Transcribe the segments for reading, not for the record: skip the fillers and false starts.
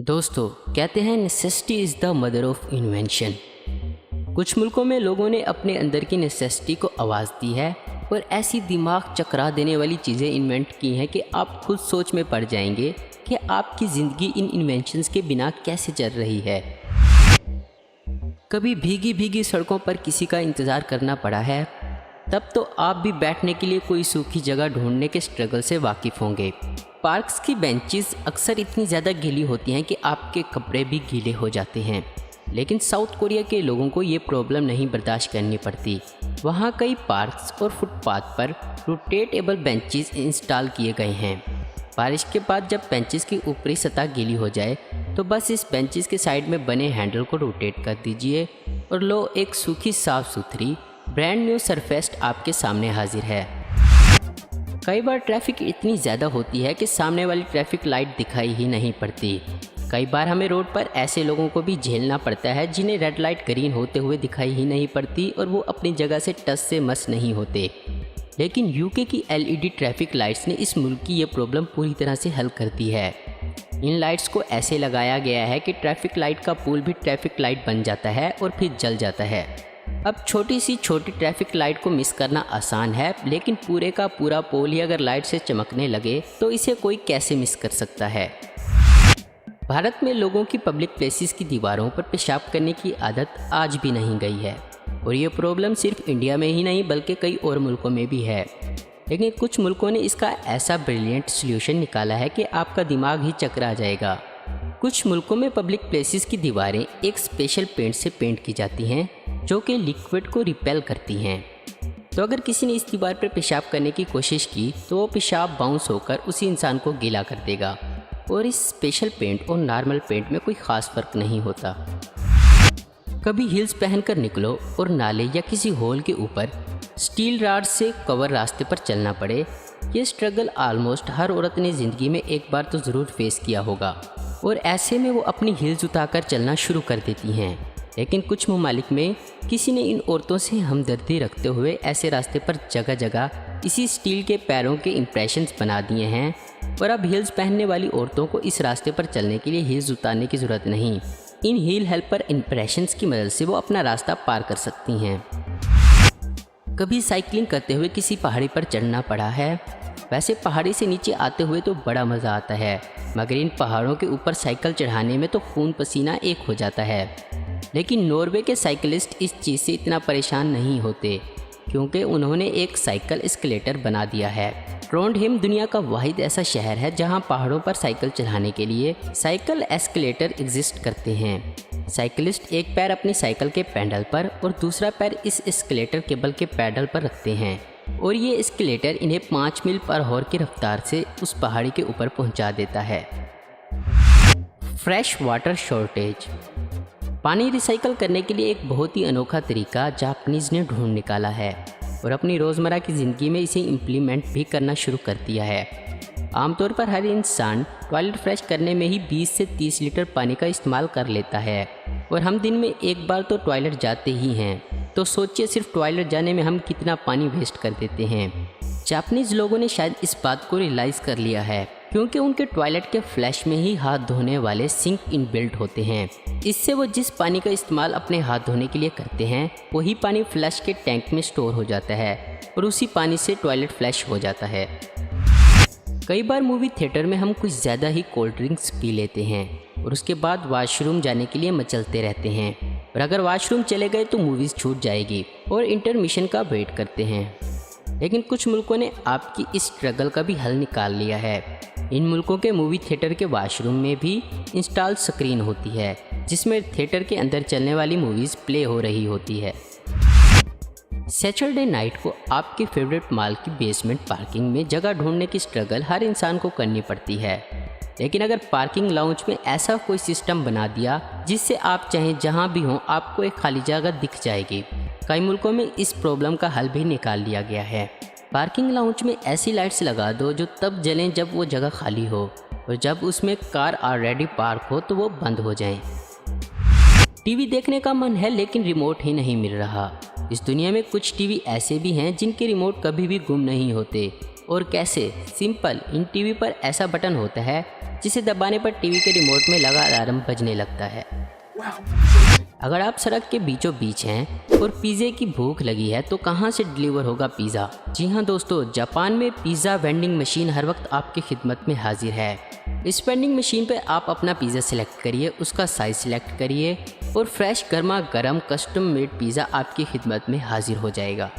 दोस्तों, कहते हैं necessity is the mother of invention. कुछ मुल्कों में लोगों ने अपने अंदर की नेसेसिटी को आवाज़ दी है और ऐसी दिमाग चकरा देने वाली चीज़ें इन्वेंट की हैं कि आप खुद सोच में पड़ जाएंगे कि आपकी ज़िंदगी इन इन्वेंशंस के बिना कैसे चल रही है। कभी भीगी भीगी सड़कों पर किसी का इंतज़ार करना पड़ा है, तब तो आप भी बैठने के लिए कोई सूखी जगह ढूंढने के स्ट्रगल से वाकिफ़ होंगे। पार्क्स की बेंचेस अक्सर इतनी ज़्यादा गीली होती हैं कि आपके कपड़े भी गीले हो जाते हैं, लेकिन साउथ कोरिया के लोगों को ये प्रॉब्लम नहीं बर्दाश्त करनी पड़ती। वहाँ कई पार्क्स और फुटपाथ पर रोटेटेबल बेंचेस इंस्टॉल किए गए हैं। बारिश के बाद जब बेंचेस की ऊपरी सतह गीली हो जाए तो बस इस बेंचेस के साइड में बने हैंडल को रोटेट कर दीजिए और लो, एक सूखी साफ़ सुथरी ब्रांड न्यू सरफेस आपके सामने हाजिर है। कई बार ट्रैफिक इतनी ज़्यादा होती है कि सामने वाली ट्रैफिक लाइट दिखाई ही नहीं पड़ती। कई बार हमें रोड पर ऐसे लोगों को भी झेलना पड़ता है जिन्हें रेड लाइट ग्रीन होते हुए दिखाई ही नहीं पड़ती और वो अपनी जगह से टस से मस नहीं होते। लेकिन यूके की एलईडी ट्रैफिक लाइट्स ने इस मुल्क की ये प्रॉब्लम पूरी तरह से हल कर दी है। इन लाइट्स को ऐसे लगाया गया है कि ट्रैफिक लाइट का पोल भी ट्रैफिक लाइट बन जाता है और फिर जल जाता है। अब छोटी ट्रैफिक लाइट को मिस करना आसान है, लेकिन पूरे का पूरा पोल ही अगर लाइट से चमकने लगे तो इसे कोई कैसे मिस कर सकता है। भारत में लोगों की पब्लिक प्लेसेस की दीवारों पर पेशाब करने की आदत आज भी नहीं गई है और ये प्रॉब्लम सिर्फ इंडिया में ही नहीं बल्कि कई और मुल्कों में भी है। लेकिन कुछ मुल्कों ने इसका ऐसा ब्रिलियंट सॉल्यूशन निकाला है कि आपका दिमाग ही चकरा जाएगा। कुछ मुल्कों में पब्लिक प्लेसेस की दीवारें एक स्पेशल पेंट से पेंट की जाती हैं जो कि लिक्विड को रिपेल करती हैं। तो अगर किसी ने इस दीवार पर पेशाब करने की कोशिश की तो वो पेशाब बाउंस होकर उसी इंसान को गीला कर देगा और इस स्पेशल पेंट और नॉर्मल पेंट में कोई ख़ास फ़र्क नहीं होता। कभी हील्स पहनकर निकलो और नाले या किसी होल के ऊपर स्टील रॉड से कवर रास्ते पर चलना पड़े। ये स्ट्रगल ऑलमोस्ट हर औरत ने ज़िंदगी में एक बार तो ज़रूर फेस किया होगा और ऐसे में वो अपनी हील्स उतारकर चलना शुरू कर देती हैं। लेकिन कुछ ममालिक में किसी ने इन औरतों से हमदर्दी रखते हुए ऐसे रास्ते पर जगह जगह इसी स्टील के पैरों के इम्प्रेशंस बना दिए हैं और अब हील्स पहनने वाली औरतों को इस रास्ते पर चलने के लिए हील्स उतारने की ज़रूरत नहीं। इन हील हेल्पर इम्प्रेशंस की मदद से वो अपना रास्ता पार कर सकती हैं। कभी साइकिलिंग करते हुए किसी पहाड़ी पर चढ़ना पड़ा है? वैसे पहाड़ी से नीचे आते हुए तो बड़ा मज़ा आता है, मगर इन पहाड़ों के ऊपर साइकिल चढ़ाने में तो खून पसीना एक हो जाता है। लेकिन नॉर्वे के साइकिलिस्ट इस चीज़ से इतना परेशान नहीं होते क्योंकि उन्होंने एक साइकिल एस्केलेटर बना दिया है। ट्रोंडहेम दुनिया का वाहिद ऐसा शहर है जहां पहाड़ों पर साइकिल चलाने के लिए साइकिल एस्केलेटर एग्जिस्ट करते हैं। साइकिलिस्ट एक पैर अपनी साइकिल के पैडल पर और दूसरा पैर इस एस्केलेटर केबल के पैडल पर रखते हैं और ये एस्केलेटर इन्हें 5 मील पर आवर की रफ्तार से उस पहाड़ी के ऊपर पहुंचा देता है। Fresh water shortage. पानी रिसाइकल करने के लिए एक बहुत ही अनोखा तरीका जापानीज़ ने ढूंढ निकाला है और अपनी रोज़मर्रा की ज़िंदगी में इसे इम्प्लीमेंट भी करना शुरू कर दिया है। आमतौर पर हर इंसान टॉयलेट फ्रेश करने में ही 20 से 30 लीटर पानी का इस्तेमाल कर लेता है और हम दिन में एक बार तो टॉयलेट जाते ही हैं। तो सोचिए सिर्फ टॉयलेट जाने में हम कितना पानी वेस्ट कर देते हैं। जापानीज़ लोगों ने शायद इस बात को रियलाइज़ कर लिया है क्योंकि उनके टॉयलेट के फ्लैश में ही हाथ धोने वाले सिंक इनबिल्ट होते हैं। इससे वो जिस पानी का इस्तेमाल अपने हाथ धोने के लिए करते हैं वही पानी फ्लैश के टैंक में स्टोर हो जाता है और उसी पानी से टॉयलेट फ्लैश हो जाता है। कई बार मूवी थिएटर में हम कुछ ज़्यादा ही कोल्ड ड्रिंक्स पी लेते हैं और उसके बाद वॉशरूम जाने के लिए मचलते रहते हैं और अगर वॉशरूम चले गए तो मूवीज़ छूट जाएगी और इंटरमिशन का वेट करते हैं। लेकिन कुछ मुल्कों ने आपकी इस स्ट्रगल का भी हल निकाल लिया है। इन मुल्कों के मूवी थिएटर के वॉशरूम में भी इंस्टॉल स्क्रीन होती है जिसमें थिएटर के अंदर चलने वाली मूवीज़ प्ले हो रही होती है। सैटरडे नाइट को आपके फेवरेट मॉल की बेसमेंट पार्किंग में जगह ढूंढने की स्ट्रगल हर इंसान को करनी पड़ती है। लेकिन अगर पार्किंग लाउंज में ऐसा कोई सिस्टम बना दिया जिससे आप चाहें जहां भी हों आपको एक खाली जगह दिख जाएगी। कई मुल्कों में इस प्रॉब्लम का हल भी निकाल लिया गया है। पार्किंग लाउंज में ऐसी लाइट्स लगा दो जो तब जलें जब वो जगह खाली हो और जब उसमें कार ऑलरेडी पार्क हो तो वो बंद हो जाएं। टीवी देखने का मन है लेकिन रिमोट ही नहीं मिल रहा। इस दुनिया में कुछ टीवी ऐसे भी हैं जिनके रिमोट कभी भी गुम नहीं होते और कैसे? सिंपल, इन टीवी पर ऐसा बटन होता है जिसे दबाने पर टीवी के रिमोट में लगा अलार्म बजने लगता है। अगर आप सड़क के बीचों बीच हैं और पिज़्ज़े की भूख लगी है तो कहाँ से डिलीवर होगा पिज़्ज़ा? जी हाँ दोस्तों, जापान में पिज़्ज़ा वेंडिंग मशीन हर वक्त आपकी खिदमत में हाजिर है। इस वेंडिंग मशीन पर आप अपना पिज़्ज़ा सिलेक्ट करिए, उसका साइज सिलेक्ट करिए और फ्रेश गर्मा गर्म कस्टम मेड पिज़्ज़ा आपकी खिदमत में हाजिर हो जाएगा।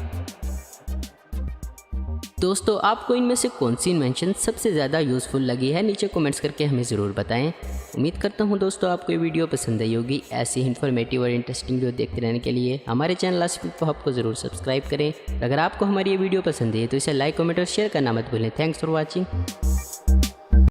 दोस्तों, आपको इनमें से कौन सी इन्वेंशन सबसे ज़्यादा यूज़फुल लगी है? नीचे कमेंट्स करके हमें ज़रूर बताएं। उम्मीद करता हूं दोस्तों आपको ये वीडियो पसंद आई होगी। ऐसी इन्फॉर्मेटिव और इंटरेस्टिंग वीडियो देखते रहने के लिए हमारे चैनल आसिफ हब को ज़रूर सब्सक्राइब करें। अगर आपको हमारी ये वीडियो पसंद है तो इसे लाइक, कमेंट और शेयर करना मत भूलें। Thanks for watching.